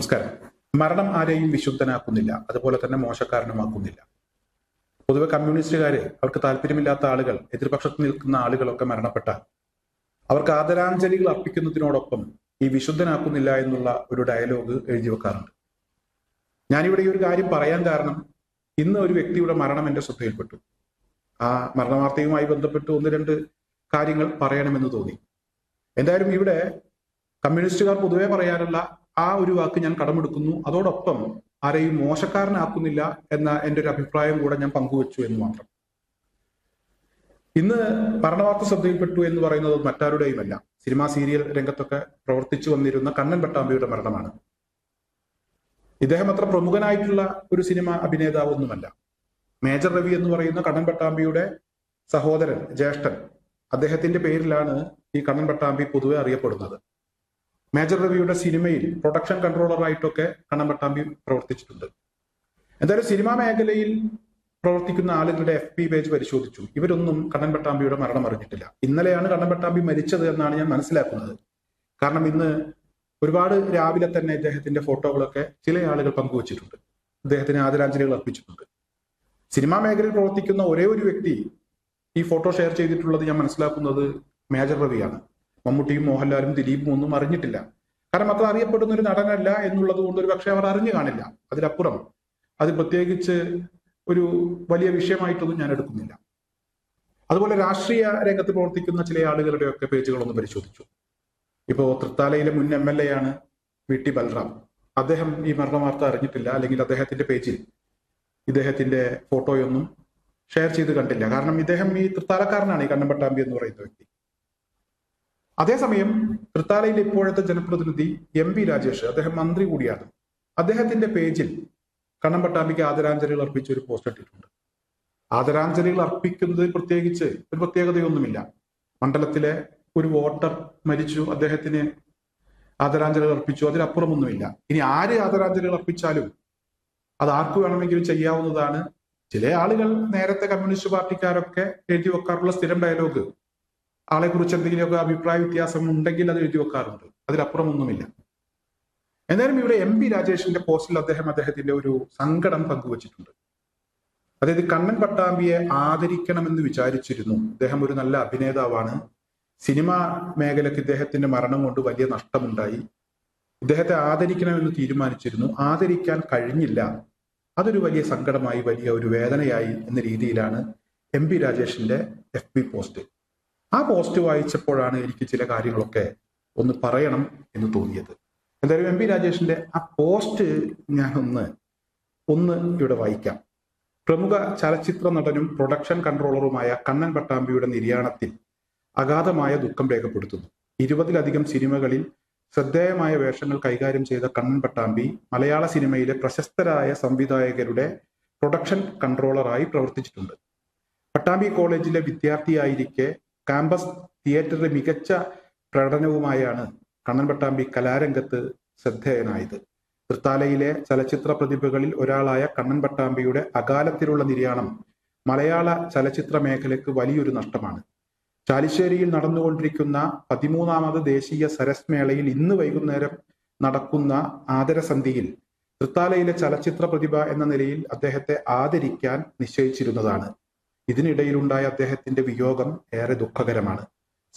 നമസ്കാരം. മരണം ആരെയും വിശുദ്ധനാക്കുന്നില്ല, അതുപോലെ തന്നെ മോശക്കാരനുമാക്കുന്നില്ല. പൊതുവെ കമ്മ്യൂണിസ്റ്റുകാര്, അവർക്ക് താല്പര്യമില്ലാത്ത ആളുകൾ, എതിർപക്ഷത്ത് നിൽക്കുന്ന ആളുകളൊക്കെ മരണപ്പെട്ടാൽ അവർക്ക് ആദരാഞ്ജലികൾ അർപ്പിക്കുന്നതിനോടൊപ്പം ഈ വിശുദ്ധനാക്കുന്നില്ല എന്നുള്ള ഒരു ഡയലോഗ് എഴുതി വെക്കാറുണ്ട്. ഞാനിവിടെ ഈ ഒരു കാര്യം പറയാൻ കാരണം, ഇന്ന് ഒരു വ്യക്തിയുടെ മരണം എന്റെ ശ്രദ്ധയിൽപ്പെട്ടു. ആ മരണവാർത്തയുമായി ബന്ധപ്പെട്ട് ഒന്ന് രണ്ട് കാര്യങ്ങൾ പറയണമെന്ന് തോന്നി. എന്തായാലും ഇവിടെ കമ്മ്യൂണിസ്റ്റുകാർ പൊതുവെ പറയാറുള്ള ആ ഒരു വാക്ക് ഞാൻ കടമെടുക്കുന്നു. അതോടൊപ്പം ആരെയും മോശക്കാരനാക്കുന്നില്ല എന്ന എൻ്റെ ഒരു അഭിപ്രായം കൂടെ ഞാൻ പങ്കുവച്ചു എന്ന് മാത്രം. ഇന്ന് മരണവാർത്ത ശ്രദ്ധയിൽപ്പെട്ടു എന്ന് പറയുന്നത് മറ്റാരുടെയുമല്ല, സിനിമാ സീരിയൽ രംഗത്തൊക്കെ പ്രവർത്തിച്ചു വന്നിരുന്ന കണ്ണൻ പട്ടാമ്പിയുടെ മരണമാണ്. ഇദ്ദേഹം അത്ര പ്രമുഖനായിട്ടുള്ള ഒരു സിനിമ അഭിനേതാവൊന്നുമല്ല. മേജർ രവി എന്ന് പറയുന്ന കണ്ണൻ പട്ടാമ്പിയുടെ സഹോദരൻ, ജ്യേഷ്ഠൻ, അദ്ദേഹത്തിന്റെ പേരിലാണ് ഈ കണ്ണൻ പട്ടാമ്പി പൊതുവെ അറിയപ്പെടുന്നത്. മേജർ രവിയുടെ സിനിമയിൽ പ്രൊഡക്ഷൻ കൺട്രോളറായിട്ടൊക്കെ കണ്ണൻ പട്ടാമ്പി പ്രവർത്തിച്ചിട്ടുണ്ട്. എന്തായാലും സിനിമാ മേഖലയിൽ പ്രവർത്തിക്കുന്ന ആളുകളുടെ FB പേജ് പരിശോധിച്ചു. ഇവരൊന്നും കണ്ണൻ പട്ടാമ്പിയുടെ മരണം അറിഞ്ഞിട്ടില്ല. ഇന്നലെയാണ് കണ്ണൻ പട്ടാമ്പി മരിച്ചത് എന്നാണ് ഞാൻ മനസ്സിലാക്കുന്നത്. കാരണം ഇന്ന് ഒരുപാട് രാവിലെ തന്നെ ഇദ്ദേഹത്തിന്റെ ഫോട്ടോകളൊക്കെ ചില ആളുകൾ പങ്കുവച്ചിട്ടുണ്ട്. അദ്ദേഹത്തിന് ആദരാഞ്ജലികൾ അർപ്പിച്ചിട്ടുണ്ട്. സിനിമാ മേഖലയിൽ പ്രവർത്തിക്കുന്ന ഒരേ ഒരു വ്യക്തി ഈ ഫോട്ടോ ഷെയർ ചെയ്തിട്ടുള്ളത് ഞാൻ മനസ്സിലാക്കുന്നത് മേജർ രവിയാണ്. മമ്മൂട്ടിയും മോഹൻലാലും ദിലീപും ഒന്നും അറിഞ്ഞിട്ടില്ല. കാരണം അത്ര അറിയപ്പെടുന്ന ഒരു നടനല്ല എന്നുള്ളത് കൊണ്ട് ഒരു പക്ഷെ അവർ അറിഞ്ഞു കാണില്ല. അതിലപ്പുറം അത് പ്രത്യേകിച്ച് ഒരു വലിയ വിഷയമായിട്ടൊന്നും ഞാൻ എടുക്കുന്നില്ല. അതുപോലെ രാഷ്ട്രീയ രംഗത്ത് പ്രവർത്തിക്കുന്ന ചില ആളുകളുടെയൊക്കെ പേജുകളൊന്ന് പരിശോധിച്ചു. ഇപ്പോ തൃത്താലയിലെ മുൻ MLA ആണ് VT ബൽറാം. അദ്ദേഹം ഈ മരണവാർത്ത അറിഞ്ഞിട്ടില്ല, അല്ലെങ്കിൽ അദ്ദേഹത്തിന്റെ പേജിൽ ഇദ്ദേഹത്തിന്റെ ഫോട്ടോയൊന്നും ഷെയർ ചെയ്ത് കണ്ടില്ല. കാരണം ഇദ്ദേഹം ഈ തൃത്താലക്കാരനാണ്, ഈ കണ്ണൻ പട്ടാമ്പി എന്ന് പറയുന്ന വ്യക്തി. അതേസമയം തൃത്താലയിലെ ഇപ്പോഴത്തെ ജനപ്രതിനിധി MP രാജേഷ്, അദ്ദേഹം മന്ത്രി കൂടിയാണ്, അദ്ദേഹത്തിന്റെ പേജിൽ കണ്ണൻ പട്ടാമ്പിക്ക് ആദരാഞ്ജലികൾ അർപ്പിച്ച ഒരു പോസ്റ്റ് ഇട്ടിട്ടുണ്ട്. ആദരാഞ്ജലികൾ അർപ്പിക്കുന്നതിൽ പ്രത്യേകിച്ച് ഒരു പ്രത്യേകതയൊന്നുമില്ല. മണ്ഡലത്തിലെ ഒരു വോട്ടർ മരിച്ചു, അദ്ദേഹത്തിന് ആദരാഞ്ജലികൾ അർപ്പിച്ചു, അതിലപ്പുറമൊന്നുമില്ല. ഇനി ആര് ആദരാഞ്ജലികൾ അർപ്പിച്ചാലും അത് ആർക്കു വേണമെങ്കിലും ചെയ്യാവുന്നതാണ്. ചില ആളുകൾ, നേരത്തെ കമ്മ്യൂണിസ്റ്റ് പാർട്ടിക്കാരൊക്കെ എഴുതി വെക്കാറുള്ള സ്ഥിരം ഡയലോഗ്, ആളെ കുറിച്ച് എന്തെങ്കിലുമൊക്കെ അഭിപ്രായ വ്യത്യാസം ഉണ്ടെങ്കിൽ അത് എഴുതി വെക്കാറുണ്ട്. അതിലപ്പുറമൊന്നുമില്ല. എന്തായാലും ഇവിടെ MP രാജേഷിന്റെ പോസ്റ്റിൽ അദ്ദേഹത്തിന്റെ ഒരു സങ്കടം പങ്കുവച്ചിട്ടുണ്ട്. അതായത് കണ്ണൻ പട്ടാമ്പിയെ ആദരിക്കണമെന്ന് വിചാരിച്ചിരുന്നു. അദ്ദേഹം ഒരു നല്ല അഭിനേതാവാണ്. സിനിമാ മേഖലയ്ക്ക് ഇദ്ദേഹത്തിന്റെ മരണം കൊണ്ട് വലിയ നഷ്ടമുണ്ടായി. ഇദ്ദേഹത്തെ ആദരിക്കണമെന്ന് തീരുമാനിച്ചിരുന്നു. ആദരിക്കാൻ കഴിഞ്ഞില്ല. അതൊരു വലിയ സങ്കടമായി, വലിയ ഒരു വേദനയായി എന്ന രീതിയിലാണ് MP രാജേഷിന്റെ FB പോസ്റ്റ്. ആ പോസ്റ്റ് വായിച്ചപ്പോഴാണ് എനിക്ക് ചില കാര്യങ്ങളൊക്കെ ഒന്ന് പറയണം എന്ന് തോന്നിയത്. എന്തായാലും MP രാജേഷിന്റെ ആ പോസ്റ്റ് ഞാൻ ഒന്ന് ഇവിടെ വായിക്കാം. പ്രമുഖ ചലച്ചിത്ര നടനും പ്രൊഡക്ഷൻ കൺട്രോളറുമായ കണ്ണൻ പട്ടാമ്പിയുടെ നിര്യാണത്തിൽ അഗാധമായ ദുഃഖം രേഖപ്പെടുത്തുന്നു. 20-ലധികം സിനിമകളിൽ ശ്രദ്ധേയമായ വേഷങ്ങൾ കൈകാര്യം ചെയ്ത കണ്ണൻ പട്ടാമ്പി മലയാള സിനിമയിലെ പ്രശസ്തരായ സംവിധായകരുടെ പ്രൊഡക്ഷൻ കൺട്രോളറായി പ്രവർത്തിച്ചിട്ടുണ്ട്. പട്ടാമ്പി കോളേജിലെ വിദ്യാർത്ഥിയായിരിക്കെ ക്യാമ്പസ് തിയേറ്ററിലെ മികച്ച പ്രകടനവുമായാണ് കണ്ണൻ പട്ടാമ്പി കലാരംഗത്ത് ശ്രദ്ധേയനായത്. തൃത്താലയിലെ ചലച്ചിത്ര പ്രതിഭകളിൽ ഒരാളായ കണ്ണൻ പട്ടാമ്പിയുടെ അകാലത്തിലുള്ള നിര്യാണം മലയാള ചലച്ചിത്ര മേഖലയ്ക്ക് വലിയൊരു നഷ്ടമാണ്. ചാലിശ്ശേരിയിൽ നടന്നുകൊണ്ടിരിക്കുന്ന 13ാമത് ദേശീയ സരസ് മേളയിൽ ഇന്ന് വൈകുന്നേരം നടക്കുന്ന ആദരസന്ധിയിൽ തൃത്താലയിലെ ചലച്ചിത്ര പ്രതിഭ എന്ന നിലയിൽ അദ്ദേഹത്തെ ആദരിക്കാൻ നിശ്ചയിച്ചിരുന്നതാണ്. ഇതിനിടയിലുണ്ടായ അദ്ദേഹത്തിന്റെ വിയോഗം ഏറെ ദുഃഖകരമാണ്.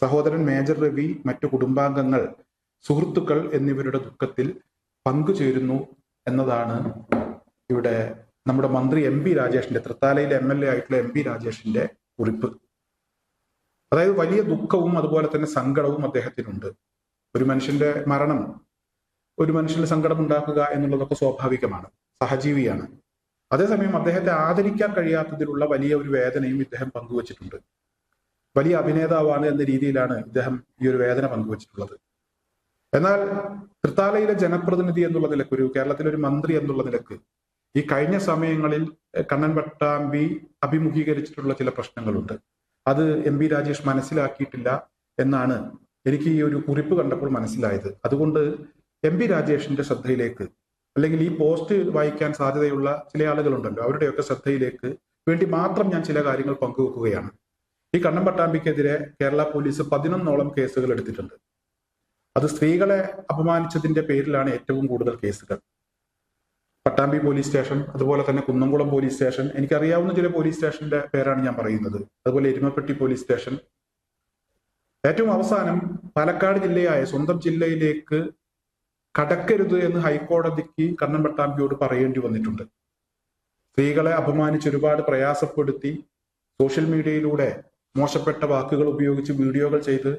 സഹോദരൻ മേജർ രവി, മറ്റു കുടുംബാംഗങ്ങൾ, സുഹൃത്തുക്കൾ എന്നിവരുടെ ദുഃഖത്തിൽ പങ്കുചേരുന്നു എന്നതാണ് ഇവിടെ നമ്മുടെ മന്ത്രി MP രാജേഷിന്റെ, തൃത്താലയിലെ MLA ആയിട്ടുള്ള MP രാജേഷിന്റെ കുറിപ്പ്. അതായത് വലിയ ദുഃഖവും അതുപോലെ തന്നെ സങ്കടവും അദ്ദേഹത്തിനുണ്ട്. ഒരു മനുഷ്യന്റെ മരണം ഒരു മനുഷ്യന് സങ്കടം ഉണ്ടാക്കുക എന്നുള്ളതൊക്കെ സ്വാഭാവികമാണ്, സഹജീവിയാണ്. അതേസമയം അദ്ദേഹത്തെ ആദരിക്കാൻ കഴിയാത്തതിലുള്ള വലിയ ഒരു വേദനയും ഇദ്ദേഹം പങ്കുവച്ചിട്ടുണ്ട്. വലിയ അഭിനേതാവാണ് എന്ന രീതിയിലാണ് ഇദ്ദേഹം ഈ ഒരു വേദന പങ്കുവച്ചിട്ടുള്ളത്. എന്നാൽ തൃത്താലയിലെ ജനപ്രതിനിധി എന്നുള്ള നിലക്ക്, ഒരു കേരളത്തിലെ ഒരു മന്ത്രി എന്നുള്ള നിലക്ക്, ഈ കഴിഞ്ഞ സമയങ്ങളിൽ കണ്ണൻ പട്ടാമ്പി അഭിമുഖീകരിച്ചിട്ടുള്ള ചില പ്രശ്നങ്ങളുണ്ട്. അത് MP രാജേഷ് മനസ്സിലാക്കിയിട്ടില്ല എന്നാണ് എനിക്ക് ഈ ഒരു കുറിപ്പ് കണ്ടപ്പോൾ മനസ്സിലായത്. അതുകൊണ്ട് MP രാജേഷിന്റെ ശ്രദ്ധയിലേക്ക്, അല്ലെങ്കിൽ ഈ പോസ്റ്റ് വായിക്കാൻ സാധ്യതയുള്ള ചില ആളുകളുണ്ടല്ലോ, അവരുടെയൊക്കെ ശ്രദ്ധയിലേക്ക് വേണ്ടി മാത്രം ഞാൻ ചില കാര്യങ്ങൾ പങ്കുവെക്കുകയാണ്. ഈ കണ്ണൻ പട്ടാമ്പിക്കെതിരെ കേരള പോലീസ് 11ഓളം കേസുകൾ എടുത്തിട്ടുണ്ട്. അത് സ്ത്രീകളെ അപമാനിച്ചതിന്റെ പേരിലാണ് ഏറ്റവും കൂടുതൽ കേസുകൾ. പട്ടാമ്പി പോലീസ് സ്റ്റേഷൻ, അതുപോലെ തന്നെ കുന്നംകുളം പോലീസ് സ്റ്റേഷൻ, എനിക്കറിയാവുന്ന ചില പോലീസ് സ്റ്റേഷന്റെ പേരാണ് ഞാൻ പറയുന്നത്. അതുപോലെ എരുമപ്പെട്ടി പോലീസ് സ്റ്റേഷൻ. ഏറ്റവും അവസാനം പാലക്കാട് ജില്ലയായ സ്വന്തം ജില്ലയിലേക്ക് കടക്കരുത് എന്ന് ഹൈക്കോടതിക്ക് കണ്ണൻ പട്ടാമ്പിയോട് പറയേണ്ടി വന്നിട്ടുണ്ട്. സ്ത്രീകളെ അപമാനിച്ച് ഒരുപാട് പ്രയാസപ്പെടുത്തി സോഷ്യൽ മീഡിയയിലൂടെ മോശപ്പെട്ട വാക്കുകൾ ഉപയോഗിച്ച് വീഡിയോകൾ ചെയ്ത്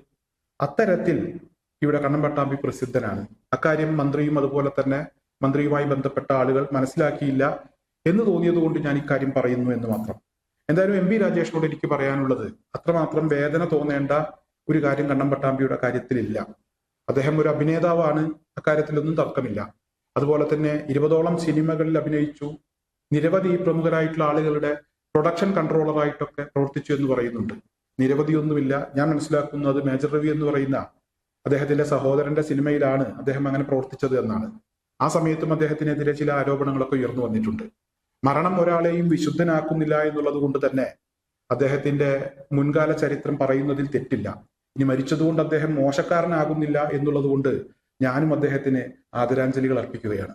അത്തരത്തിൽ ഇവിടെ കണ്ണൻ പട്ടാമ്പി പ്രസിദ്ധനാണ്. അക്കാര്യം മന്ത്രിയും അതുപോലെ തന്നെ മന്ത്രിയുമായി ബന്ധപ്പെട്ട ആളുകൾ മനസ്സിലാക്കിയില്ല എന്ന് തോന്നിയത് കൊണ്ട് ഞാൻ ഇക്കാര്യം പറയുന്നു എന്ന് മാത്രം. എന്തായാലും എം പി രാജേഷിനോട് എനിക്ക് പറയാനുള്ളത്, അത്രമാത്രം വേദന തോന്നേണ്ട ഒരു കാര്യം കണ്ണൻ പട്ടാമ്പിയുടെ കാര്യത്തിലില്ല. അദ്ദേഹം ഒരു അഭിനേതാവാണ്, അക്കാര്യത്തിലൊന്നും തർക്കമില്ല. അതുപോലെ തന്നെ 20ഓളം സിനിമകളിൽ അഭിനയിച്ചു, നിരവധി പ്രമുഖരായിട്ടുള്ള ആളുകളുടെ പ്രൊഡക്ഷൻ കൺട്രോളറായിട്ടൊക്കെ പ്രവർത്തിച്ചു എന്ന് പറയുന്നുണ്ട്. നിരവധിയൊന്നുമില്ല. ഞാൻ മനസ്സിലാക്കുന്നത് മേജർ രവി എന്ന് പറയുന്ന അദ്ദേഹത്തിന്റെ സഹോദരന്റെ സിനിമയിലാണ് അദ്ദേഹം അങ്ങനെ പ്രവർത്തിച്ചത് എന്നാണ്. ആ സമയത്തും അദ്ദേഹത്തിനെതിരെ ചില ആരോപണങ്ങളൊക്കെ ഉയർന്നു വന്നിട്ടുണ്ട്. മരണം ഒരാളെയും വിശുദ്ധനാക്കുന്നില്ല എന്നുള്ളത് കൊണ്ട് തന്നെ അദ്ദേഹത്തിന്റെ മുൻകാല ചരിത്രം പറയുന്നതിൽ തെറ്റില്ല. ഇനി മരിച്ചതുകൊണ്ട് അദ്ദേഹം മോശക്കാരനാകുന്നില്ല എന്നുള്ളത് കൊണ്ട് ഞാനും അദ്ദേഹത്തിന് ആദരാഞ്ജലികൾ അർപ്പിക്കുകയാണ്.